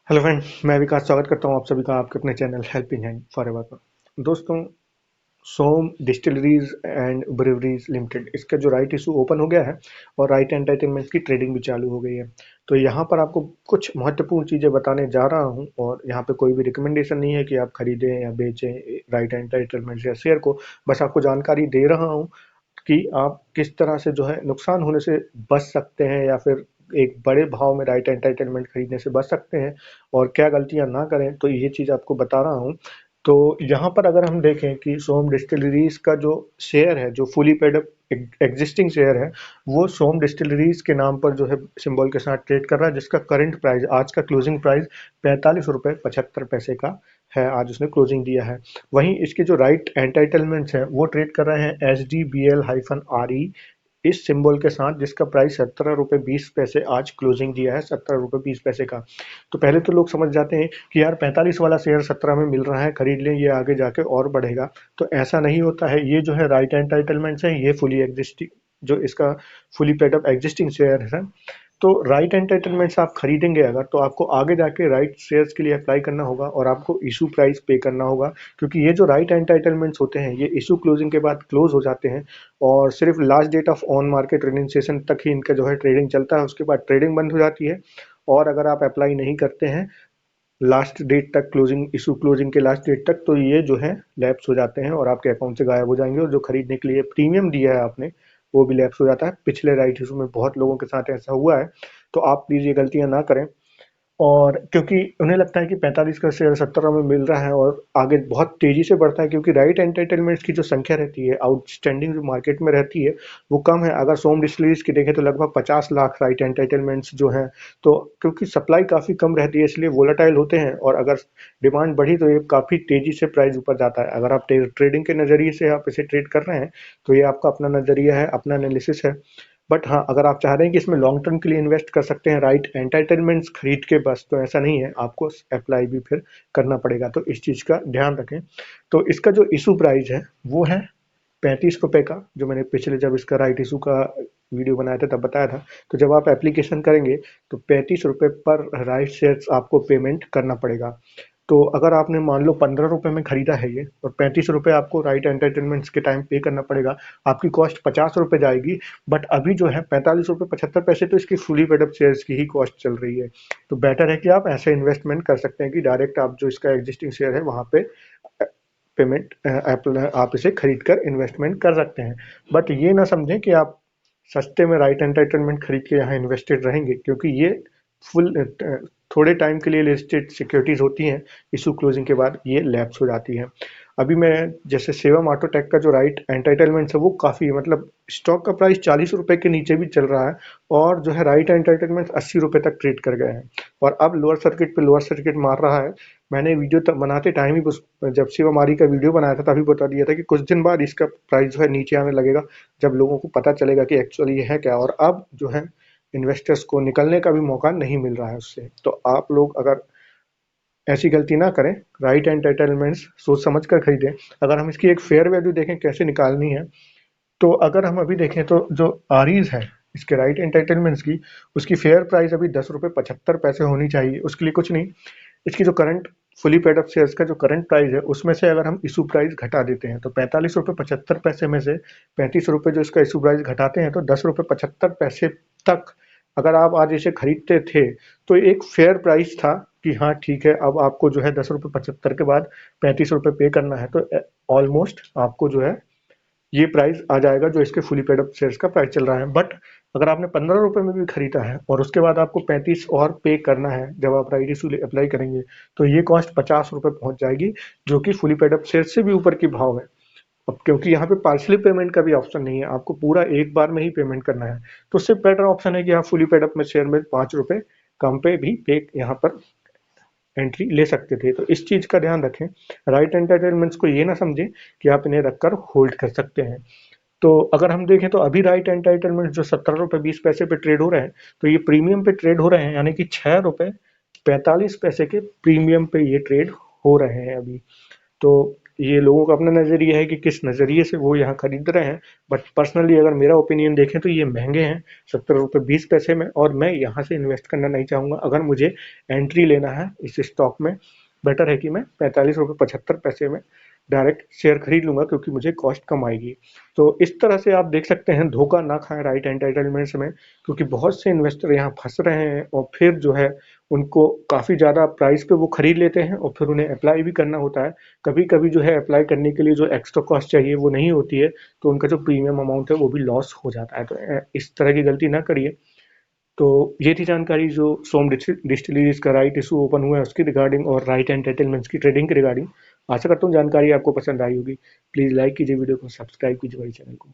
Hello friend, मैं विकास स्वागत करता हूं आप सभी का आपके अपने चैनल हेल्पिंग हैंड फॉरएवर पर। दोस्तों, सोम डिस्टिलरीज एंड ब्रेवरीज लिमिटेड इसका जो राइट इशू ओपन हो गया है और राइट एंटाइटलमेंट की ट्रेडिंग भी चालू हो गई है। तो यहाँ पर आपको कुछ महत्वपूर्ण चीज़ें बताने जा रहा हूँ और यहाँ पे कोई भी रिकमेंडेशन नहीं है कि आप खरीदें या बेचें राइट एंटाइटलमेंट या शेयर को। बस आपको जानकारी दे रहा हूँ कि आप किस तरह से जो है नुकसान होने से बच सकते हैं या फिर एक बड़े भाव में राइट एंटाइटलमेंट खरीदने से बच सकते हैं और क्या गलतियां ना करें, तो ये चीज़ आपको बता रहा हूँ। तो यहाँ पर अगर हम देखें कि सोम डिस्टिलरीज का जो शेयर है, जो fully paid up existing share है, वो सोम डिस्टिलरीज के नाम पर जो है सिंबल के साथ ट्रेड कर रहा है, जिसका करंट प्राइस, आज का क्लोजिंग प्राइस 45 रुपये 75 पैसे का है। आज उसने क्लोजिंग दिया है। वहीं इसके जो राइट एंटाइटलमेंट्स हैं वो ट्रेड कर रहे हैं SDBL-RE इस सिंबल के साथ, जिसका प्राइस 17 रुपये 20 पैसे आज क्लोजिंग दिया है, 17 रुपये 20 पैसे का। तो पहले तो लोग समझ जाते हैं कि यार 45 वाला शेयर 17 में मिल रहा है, खरीद लें, ये आगे जाके और बढ़ेगा। तो ऐसा नहीं होता है। ये जो है राइट एंटाइटलमेंट्स है, ये फुली एग्जिस्टिंग, जो इसका fully paid up existing share है। तो राइट एंटाइटलमेंट्स आप खरीदेंगे अगर, तो आपको आगे जाके राइट शेयर्स के लिए अप्लाई करना होगा और आपको इशू प्राइस पे करना होगा, क्योंकि ये जो राइट एंटाइटलमेंट्स होते हैं ये इशू क्लोजिंग के बाद क्लोज हो जाते हैं और सिर्फ last date of on market रिलीजेशन तक ही इनका जो है ट्रेडिंग चलता है। उसके बाद ट्रेडिंग बंद हो जाती है और अगर आप अप्लाई नहीं करते हैं लास्ट डेट तक, क्लोजिंग इशू क्लोजिंग के लास्ट डेट तक, तो ये जो है लैप्स हो जाते हैं और आपके अकाउंट से गायब हो जाएंगे और जो खरीदने के लिए प्रीमियम दिया है आपने वो भी लैप्स हो जाता है। पिछले राइट इशू में बहुत लोगों के साथ ऐसा हुआ है। तो आप प्लीज़ ये गलतियां ना करें। और क्योंकि उन्हें लगता है कि 45 का शेयर 17 में मिल रहा है और आगे बहुत तेजी से बढ़ता है, क्योंकि राइट एंटाइटलमेंट्स की जो संख्या रहती है, आउटस्टैंडिंग जो मार्केट में रहती है, वो कम है। अगर सोम डिस्टिलरीज की देखें तो लगभग 50 लाख राइट एंटाइटलमेंट्स जो हैं। तो क्योंकि सप्लाई काफ़ी कम रहती है इसलिए वोलेटाइल होते हैं और अगर डिमांड बढ़ी तो ये काफ़ी तेजी से प्राइस ऊपर जाता है। अगर आप ट्रेडिंग के नज़रिए से आप इसे ट्रेड कर रहे हैं तो ये आपका अपना नज़रिया है, अपना एनालिसिस है। बट हाँ, अगर आप चाह रहे हैं कि इसमें लॉन्ग टर्म के लिए इन्वेस्ट कर सकते हैं राइट एंटरटेनमेंट्स खरीद के, बस तो ऐसा नहीं है, आपको अप्लाई भी फिर करना पड़ेगा। तो इस चीज़ का ध्यान रखें। तो इसका जो इशू प्राइस है वो है 35 रुपये का, जो मैंने पिछले जब इसका राइट इशू का वीडियो बनाया था तब बताया था। तो जब आप एप्लीकेशन करेंगे तो 35 रुपये पर राइट शेयर्स आपको पेमेंट करना पड़ेगा। तो अगर आपने मान लो 15 रुपये में खरीदा है ये और 35 रुपये आपको राइट एंटरटेनमेंट्स के टाइम पे करना पड़ेगा, आपकी कॉस्ट 50 रुपये जाएगी। बट अभी जो है 45 रुपये 75 पैसे तो इसकी फुली पेड अप शेयर्स की ही कॉस्ट चल रही है। तो बेटर है कि आप ऐसे इन्वेस्टमेंट कर सकते हैं कि डायरेक्ट आप जो इसका एग्जिस्टिंग शेयर है वहाँ पे पेमेंट आप इसे खरीद कर इन्वेस्टमेंट कर सकते हैं। बट ये ना समझें कि आप सस्ते में राइट एंटरटेनमेंट खरीद के यहाँ इन्वेस्टेड रहेंगे, क्योंकि ये फुल थोड़े टाइम के लिए लिस्टेड सिक्योरिटीज होती हैं, इशू क्लोजिंग के बाद ये लैप्स हो जाती हैं। अभी मैं जैसे सेवम ऑटोटेक का जो राइट एंटरटेनमेंट है वो काफ़ी, मतलब स्टॉक का प्राइस 40 रुपये के नीचे भी चल रहा है और जो है राइट एंटरटेनमेंट 80 रुपये तक ट्रेड कर गए हैं और अब लोअर सर्किट पे लोअर सर्किट मार रहा है। मैंने वीडियो तब बनाते टाइम ही जब शिवमारी का वीडियो बनाया था तभी बता दिया था कि कुछ दिन बाद इसका प्राइस जो है नीचे आने लगेगा, जब लोगों को पता चलेगा कि एक्चुअली ये है क्या। और अब जो है इन्वेस्टर्स को निकलने का भी मौका नहीं मिल रहा है उससे। तो आप लोग अगर ऐसी गलती ना करें, राइट एंटाइटलमेंट्स सोच समझ कर खरीदें। अगर हम इसकी एक फेयर वैल्यू देखें कैसे निकालनी है, तो अगर हम अभी देखें तो जो आरईज है इसके राइट एंटाइटलमेंट्स की, उसकी फेयर प्राइस अभी 10 रुपये 75 पैसे होनी चाहिए। उसके लिए कुछ नहीं, इसकी जो current fully paid up shares का जो करंट प्राइस है उसमें से अगर हम इशू प्राइस घटा देते हैं तो 45 रुपये 75 पैसे में से 35 रुपये जो इसका इशू प्राइस घटाते हैं तो 10 रुपये 75 पैसे तक अगर आप आज इसे खरीदते थे तो एक फेयर प्राइस था कि हाँ ठीक है, अब आपको जो है 10 रुपये 75 के बाद 35 रुपये पे करना है, तो ऑलमोस्ट आपको जो है ये प्राइस आ जाएगा जो इसके फुली पेड अप शेयर्स का प्राइस चल रहा है। बट अगर आपने 15 रुपये में भी खरीदा है और उसके बाद आपको 35 और पे करना है जब आप राइट इशू अप्लाई करेंगे, तो ये कॉस्ट 50 रुपये पहुंच जाएगी, जो कि फुली पेड अप शेयर से भी ऊपर की भाव है। अब क्योंकि यहाँ पे पार्शली पेमेंट का भी ऑप्शन नहीं है, आपको पूरा एक बार में ही पेमेंट करना है, तो उससे बेटर ऑप्शन है कि आप फुली पेड अप में शेयर में 5 रुपये कम पे भी पे यहाँ पर एंट्री ले सकते थे। तो इस चीज का ध्यान रखें। राइट एंटरटेनमेंट्स को ये ना समझें कि आप इन्हें रखकर होल्ड कर सकते हैं। तो अगर हम देखें तो अभी राइट एंटाइटलमेंट जो 17 रुपये 20 पैसे पे ट्रेड हो रहे हैं, तो ये प्रीमियम पे ट्रेड हो रहे हैं, यानी कि 6 रुपये 45 पैसे के प्रीमियम पे ये ट्रेड हो रहे हैं अभी। तो ये लोगों का अपना नज़रिया है कि किस नज़रिए से वो यहाँ खरीद रहे हैं, बट पर्सनली अगर मेरा ओपिनियन देखें तो ये महंगे हैं 70 रुपये 20 पैसे में, और मैं यहाँ से इन्वेस्ट करना नहीं चाहूँगा। अगर मुझे एंट्री लेना है इस स्टॉक में, बेटर है कि मैं 45 रुपये 75 पैसे में डायरेक्ट शेयर खरीद लूँगा, क्योंकि मुझे कॉस्ट कम आएगी। तो इस तरह से आप देख सकते हैं, धोखा ना खाएं राइट एंटाइटलमेंट्स में, क्योंकि बहुत से इन्वेस्टर यहाँ फंस रहे हैं और फिर जो है उनको काफ़ी ज़्यादा प्राइस पे वो खरीद लेते हैं और फिर उन्हें अप्लाई भी करना होता है। कभी कभी जो है अप्लाई करने के लिए जो एक्स्ट्रा कॉस्ट चाहिए वो नहीं होती है, तो उनका जो प्रीमियम अमाउंट है वो भी लॉस हो जाता है। तो इस तरह की गलती ना करिए। तो ये थी जानकारी जो सोम डिस्टिलरीज का राइट इशू ओपन हुआ है उसकी रिगार्डिंग, और राइट एंटाइटलमेंट्स की ट्रेडिंग के रिगार्डिंग। आशा करता हूँ जानकारी आपको पसंद आई होगी। प्लीज़ लाइक कीजिए वीडियो को, सब्सक्राइब कीजिए हमारे चैनल को।